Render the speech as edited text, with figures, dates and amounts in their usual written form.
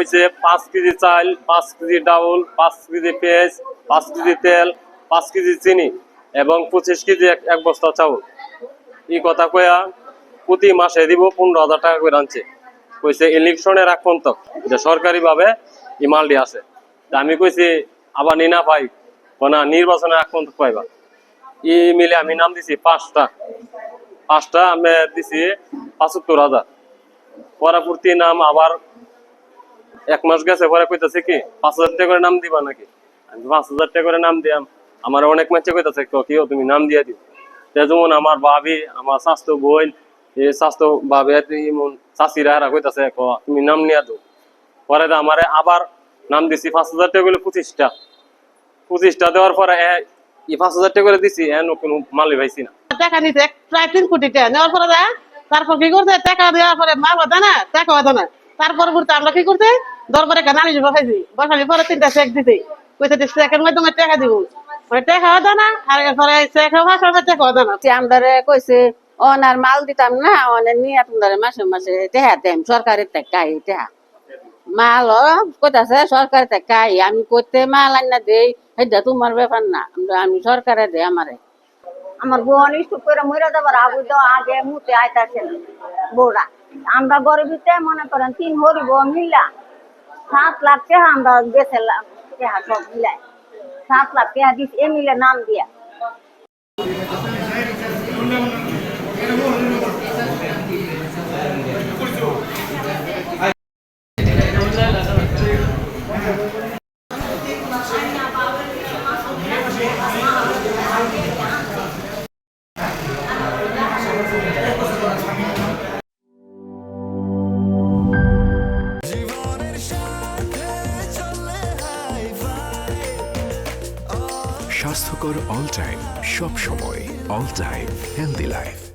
কইছে 5 কেজি চাল, 5 কেজি ডাউল, 5 কেজি পেঁয়াজ, 5 কেজি তেল, 5 কেজি চিনি এবং 25 কেজি এক বস্তা চাউল। এই কথা কয়া প্রতি মাসে দিব 15,000 টাকা করে আনছে। কইছে ইলেকশনের আগ পর্যন্ত যে সরকারিভাবে এই মালটি আছে। আমি কইছি আবার নিনা পাই না, নির্বাচনের আগ পর্যন্ত পাইবা। এই মিলে আমি নাম দিছি 5টা আমি দিছি 75,000। পরবর্তী নাম আবার 1 মাস গেছে, পরে কইতাছে কি 5,000 টাকা করে নাম দিবা নাকি? আমি 5,000 টাকা করে নাম দিয়াম। আমার অনেক মাঝে কইতাছে কি তুমি নাম দিয়া দিও। যেমন আমার ভাবি, আমার স্বাস্থ্য বোন, এই স্বাস্থ্য ভাবি চাষিরা এরা কইতাছে তুমি নাম নিয়া দো। পরে আমারে আবার নাম দিছি 5,000 টাকা করে 25টা দেওয়ার পরে এই 5,000 টাকা করে দিছি কোনো মালই পাইছি না। টাকা নিতে প্রায় 3 কোটি টাকা নেওয়ার পরে তারপর কি করছে, টাকা দেওয়ার পরে মাল হতো না, টাকা হতো না। তারপর আমরা কি করতে দরবারে নালিশ বসাইছি, বসালি পরে 3টা চেক দিতে কইতে চেকের মাধ্যমে টাকা দিব, টাকা হতো না। আর এরপরে চেক ভাষার টাকা হতো না। আমরা কইছে অনার মাল দিতাম না, অনেক নিয়ে আপনার মাসে মাসে টেহা দেম সরকারের টাকাই টেহা মাল কইতাছে সরকারের টাকাই। আমি করতে মাল আনা দেই, সেটা তোমার ব্যাপার না, আমি সরকারে দেয় আমারে। আমার বোন স্টুক করে মরে যাবার আগে মুতে আইতাছে বউরা। আমরা গরিবিতে মনে করেন 3 হরিব মিলা 7 লাখ টাকা আমরা গেছিলাম, টাকা সব মিলাই 7 লাখ টাকা দিচ্ছি এ মিলে নাম দিয়া। স্বাস্থ্যকর অল টাইম, সব সময় অল টাইম হেলদি লাইফ।